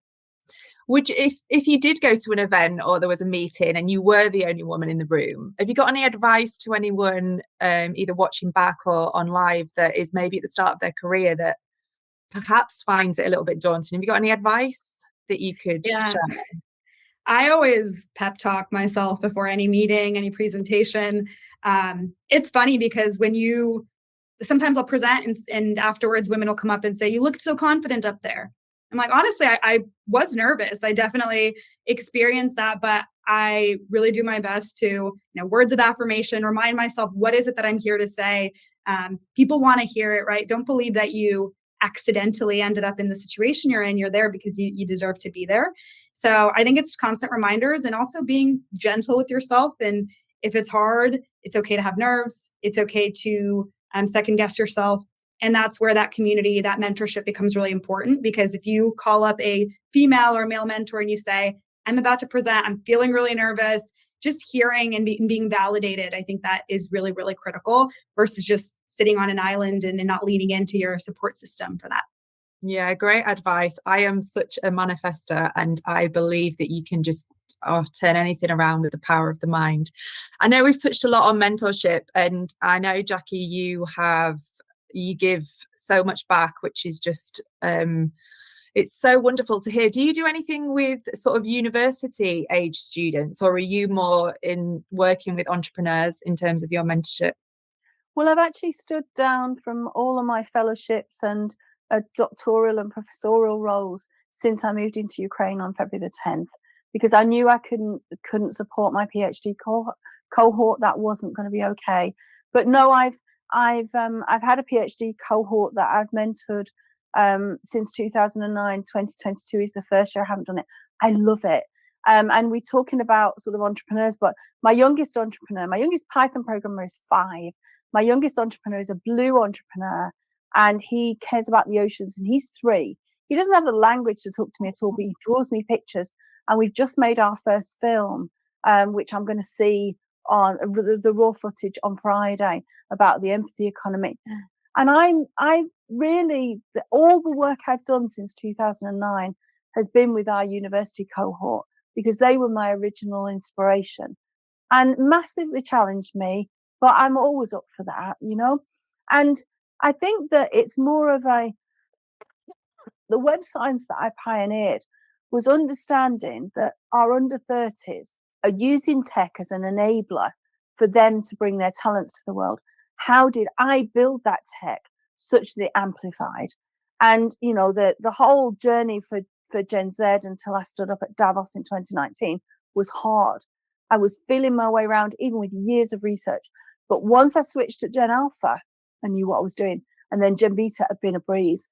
Would you, if you did go to an event or there was a meeting and you were the only woman in the room, have you got any advice to anyone either watching back or on live that is maybe at the start of their career that perhaps finds it a little bit daunting? Have you got any advice that you could share? I always pep talk myself before any meeting, any presentation. It's funny because sometimes I'll present and afterwards women will come up and say, "You looked so confident up there." I'm like, honestly, I was nervous. I definitely experienced that, but I really do my best to, words of affirmation, remind myself, what is it that I'm here to say? People want to hear it, right? Don't believe that you accidentally ended up in the situation you're in. You're there because you deserve to be there. So I think it's constant reminders and also being gentle with yourself. And if it's hard, it's okay to have nerves. It's okay to second guess yourself. And that's where that community, that mentorship becomes really important, because if you call up a female or male mentor and you say, "I'm about to present, I'm feeling really nervous," just hearing and being validated, I think that is really, really critical versus just sitting on an island and not leaning into your support system for that. Yeah, great advice. I am such a manifester and I believe that you can just turn anything around with the power of the mind. I know we've touched a lot on mentorship, and I know, Jacqui, you give so much back, which is just it's so wonderful to hear. Do you do anything with sort of university age students, or are you more in working with entrepreneurs in terms of your mentorship? Well, I've actually stood down from all of my fellowships and doctoral and professorial roles since I moved into Ukraine on February the 10th, because I knew I couldn't support my PhD cohort. That wasn't going to be okay. But no, I've had a PhD cohort that I've mentored since 2009. 2022 is the first year I haven't done it. I love it. And we're talking about sort of entrepreneurs, but my youngest Python programmer is 5. My youngest entrepreneur is a blue entrepreneur, and he cares about the oceans, and he's 3. He doesn't have the language to talk to me at all, but he draws me pictures. And we've just made our first film, which I'm going to see on the raw footage on Friday, about the empathy economy. And I really, all the work I've done since 2009 has been with our university cohort, because they were my original inspiration and massively challenged me, but I'm always up for that, And I think that it's more of the web science that I pioneered was understanding that our under 30s are using tech as an enabler for them to bring their talents to the world. How did I build that tech such that it amplified? And, the whole journey for Gen Z until I stood up at Davos in 2019 was hard. I was feeling my way around, even with years of research. But once I switched to Gen Alpha, I knew what I was doing. And then Gen Beta had been a breeze.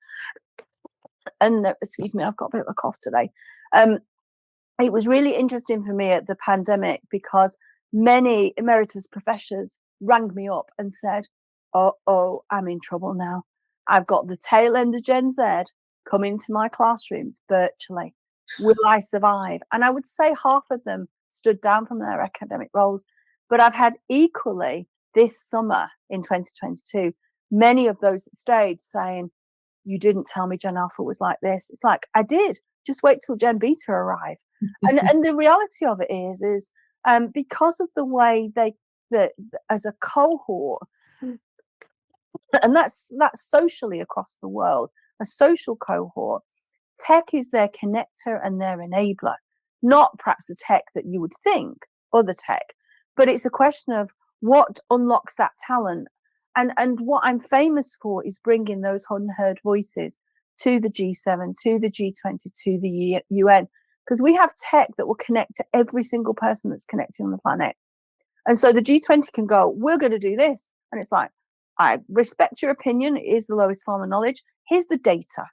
And excuse me, I've got a bit of a cough today. It was really interesting for me at the pandemic, because many emeritus professors rang me up and said, oh, I'm in trouble now. I've got the tail end of Gen Z coming to my classrooms virtually. Will I survive? And I would say half of them stood down from their academic roles. But I've had equally this summer in 2022, many of those that stayed saying, "You didn't tell me Gen Alpha was like this." It's like, I did. Just wait till Gen Beta arrived. and the reality of it is because of the way that as a cohort, and that's socially across the world, a social cohort, tech is their connector and their enabler, not perhaps the tech that you would think, other tech, but it's a question of what unlocks that talent. And what I'm famous for is bringing those unheard voices to the G7, to the G20, to the UN, because we have tech that will connect to every single person that's connected on the planet. And so the G20 can go, "We're going to do this." And it's like, I respect your opinion. It is the lowest form of knowledge. Here's the data.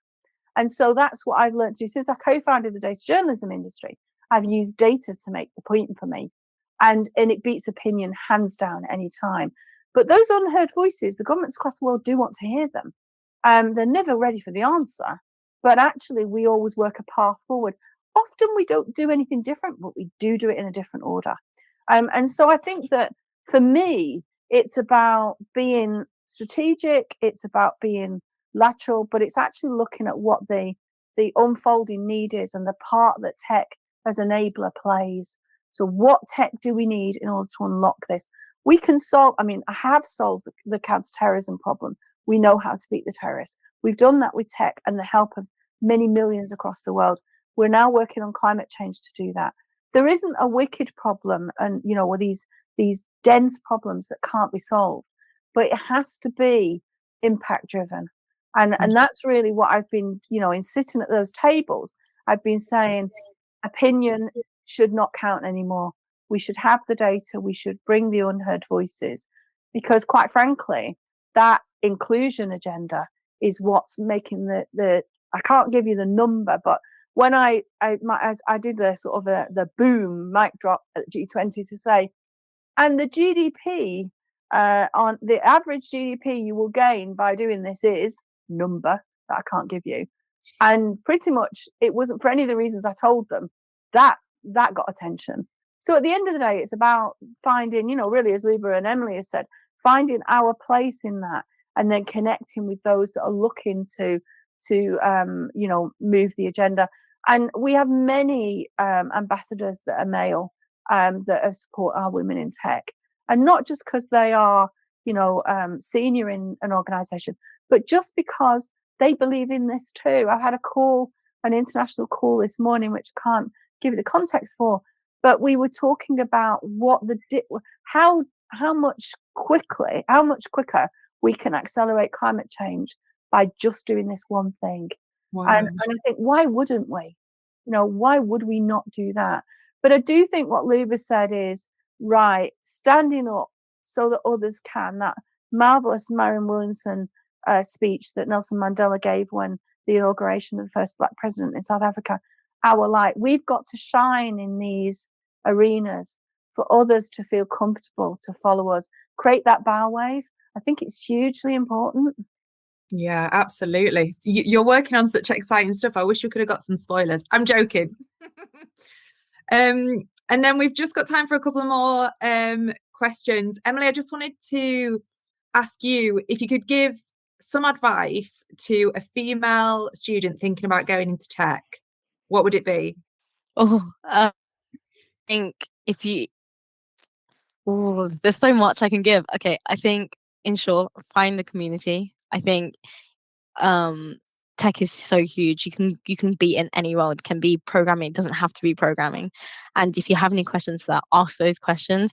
And so that's what I've learned to do. Since I co-founded the data journalism industry, I've used data to make the point for me. And it beats opinion hands down any time. But those unheard voices, the governments across the world do want to hear them. They're never ready for the answer. But actually, we always work a path forward. often we don't do anything different, but we do it in a different order. And so I think that for me, it's about being strategic, it's about being lateral, but it's actually looking at what the unfolding need is and the part that tech as enabler plays. So what tech do we need in order to unlock this? We can solve, I have solved the counter-terrorism problem. We know how to beat the terrorists. We've done that with tech and the help of many millions across the world. We're now working on climate change to do that. There isn't a wicked problem and, or these dense problems that can't be solved, but it has to be impact driven. And that's really what I've been, in sitting at those tables, I've been saying opinion should not count anymore. We should have the data. We should bring the unheard voices, because quite frankly, that inclusion agenda is what's making the I can't give you the number, but when I did a sort of the boom mic drop at G20 to say, and the GDP on the average GDP you will gain by doing this is number that I can't give you. And pretty much it wasn't for any of the reasons I told them that got attention. So at the end of the day, it's about finding, really, as Luba and Emily has said, finding our place in that and then connecting with those that are looking to move the agenda. And we have many ambassadors that are male that support our women in tech, and not just because they are, senior in an organization, but just because they believe in this too. I had an international call this morning, which I can't give you the context for, but we were talking about how much quicker we can accelerate climate change by just doing this one thing. Wow. And I think, why wouldn't we? Why would we not do that? But I do think what Luba said is right, standing up so that others can. That marvelous Marianne Williamson speech that Nelson Mandela gave when the inauguration of the first Black president in South Africa, our light. We've got to shine in these arenas for others to feel comfortable to follow us, create that bow wave. I think it's hugely important. Yeah, absolutely. You're working on such exciting stuff. I wish we could have got some spoilers. I'm joking. And then we've just got time for a couple of more questions. Emily, I just wanted to ask you if you could give some advice to a female student thinking about going into tech. What would it be? I think there's so much I can give. Okay, I think in short, find the community. I think tech is so huge. You can be in any role. It can be programming. It doesn't have to be programming. And if you have any questions for that, ask those questions.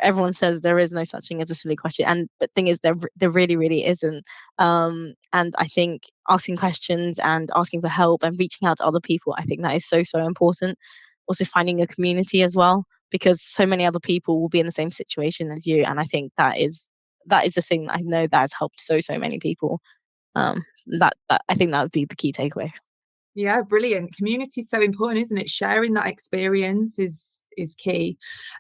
Everyone says there is no such thing as a silly question, and the thing is, there really, really isn't. And I think asking questions and asking for help and reaching out to other people, I think that is so, so important. Also finding a community as well, because so many other people will be in the same situation as you. And I think that is the thing that I know that has helped so, so many people. That I think that would be the key takeaway. Yeah, brilliant. Community is so important, isn't it? Sharing that experience is key.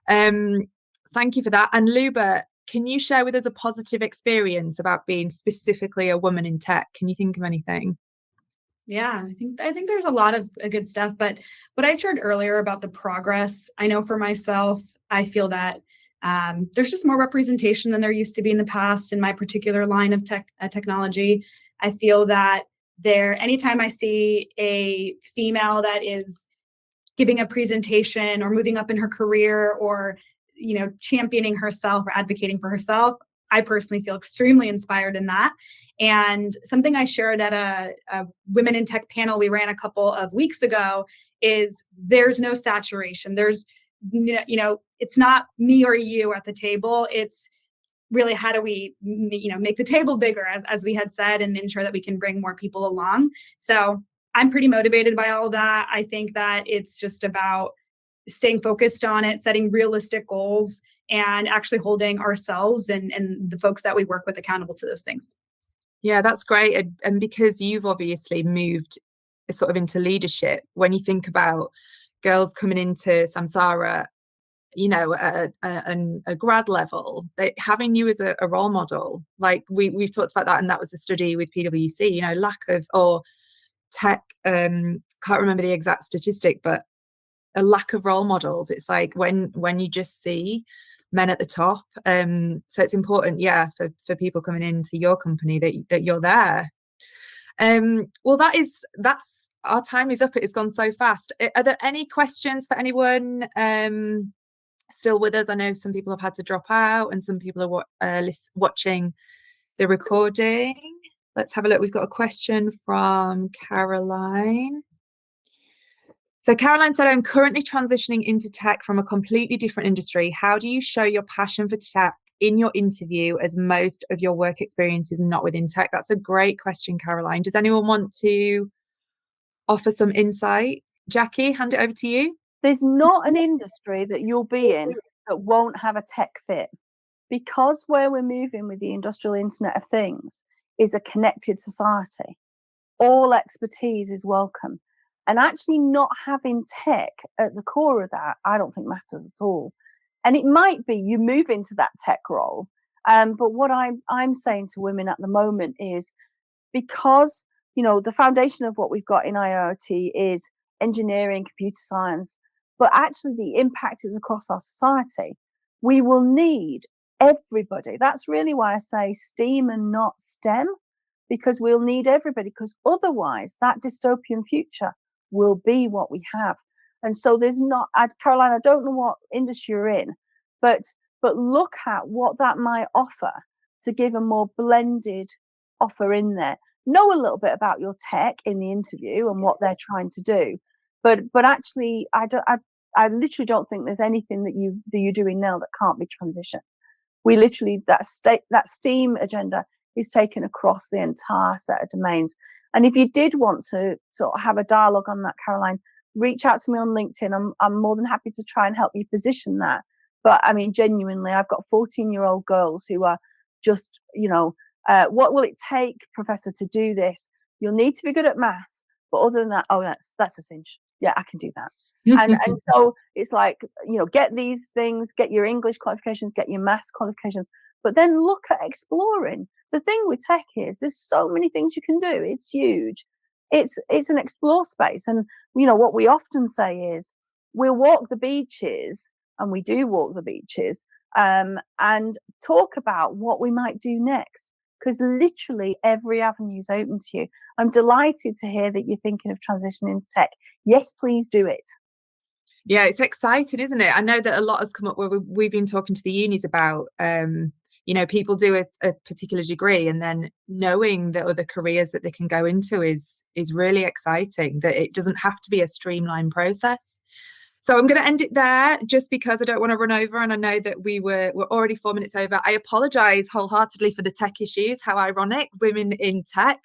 Thank you for that. And Luba, can you share with us a positive experience about being specifically a woman in tech? Can you think of anything? Yeah, I think there's a lot of good stuff, but what I shared earlier about the progress, I know for myself, I feel that there's just more representation than there used to be in the past in my particular line of technology. I feel that anytime I see a female that is giving a presentation or moving up in her career or, championing herself or advocating for herself, I personally feel extremely inspired in that. And something I shared at a Women in Tech panel we ran a couple of weeks ago is there's no saturation. There's, it's not me or you at the table. It's really how do we, make the table bigger, as we had said, and ensure that we can bring more people along. So I'm pretty motivated by all of that. I think that it's just about staying focused on it, setting realistic goals, and actually holding ourselves and the folks that we work with accountable to those things. Yeah, that's great. And because you've obviously moved sort of into leadership, when you think about girls coming into Samsara, at a grad level, having you as a role model, like we've talked about that, and that was the study with PwC, lack of or tech can't remember the exact statistic, but a lack of role models. It's like when you just see men at the top. So it's important, for people coming into your company that you're there. Well, that's our time is up. It has gone so fast. Are there any questions for anyone still with us? I know some people have had to drop out and some people are watching the recording. Let's have a look. We've got a question from Caroline. So Caroline said, I'm currently transitioning into tech from a completely different industry. How do you show your passion for tech in your interview, as most of your work experience is not within tech? That's a great question, Caroline. Does anyone want to offer some insight? Jacqui, hand it over to you. There's not an industry that you'll be in that won't have a tech fit, because where we're moving with the industrial Internet of Things is a connected society. All expertise is welcome. And actually not having tech at the core of that, I don't think matters at all. And it might be you move into that tech role. But what I'm saying to women at the moment is, because, the foundation of what we've got in IoT is engineering, computer science, but actually the impact is across our society. We will need everybody. That's really why I say STEAM and not STEM, because we'll need everybody, because otherwise that dystopian future will be what we have. And so there's not, Caroline, I don't know what industry you're in, but look at what that might offer to give a more blended offer in there. Know a little bit about your tech in the interview and what they're trying to do, but actually I literally don't think there's anything that you're doing now that can't be transitioned. We literally, that STEAM agenda is taken across the entire set of domains. And if you did want to sort of have a dialogue on that, Caroline, reach out to me on LinkedIn. I'm more than happy to try and help you position that. But I mean, genuinely, I've got 14-year-old girls who are just, what will it take, Professor, to do this? You'll need to be good at maths. But other than that, that's a cinch. Yeah, I can do that. and so it's like, get these things, get your English qualifications, get your maths qualifications, but then look at exploring. The thing with tech is there's so many things you can do. It's huge. It's an explore space. And, what we often say is we'll walk the beaches, and we do walk the beaches, and talk about what we might do next, because literally every avenue is open to you. I'm delighted to hear that you're thinking of transitioning into tech. Yes, please do it. Yeah, it's exciting, isn't it? I know that a lot has come up where we've been talking to the unis about, people do a particular degree, and then knowing the other careers that they can go into is really exciting, that it doesn't have to be a streamlined process. So I'm going to end it there, just because I don't want to run over, and I know that we're already 4 minutes over. I apologise wholeheartedly for the tech issues. How ironic, women in tech.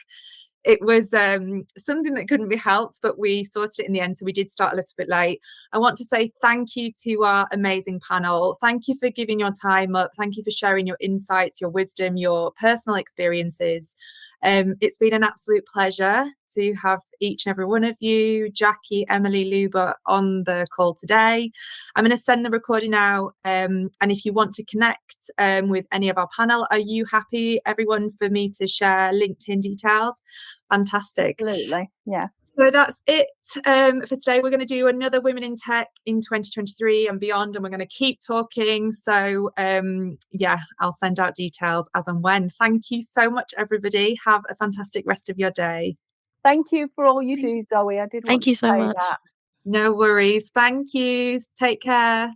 It was something that couldn't be helped, but we sorted it in the end, so we did start a little bit late. I want to say thank you to our amazing panel. Thank you for giving your time up. Thank you for sharing your insights, your wisdom, your personal experiences. It's been an absolute pleasure to have each and every one of you, Jacqui, Emily, Luba, on the call today. I'm going to send the recording out, and if you want to connect with any of our panel, are you happy, everyone, for me to share LinkedIn details? Fantastic. Absolutely, yeah. So that's it for today. We're going to do another Women in Tech in 2023 and beyond, and we're going to keep talking. So I'll send out details as and when. Thank you so much, everybody. Have a fantastic rest of your day. Thank you for all you do, Zoe. I did want Thank you to so say much. that. No worries. Thank you. Take care.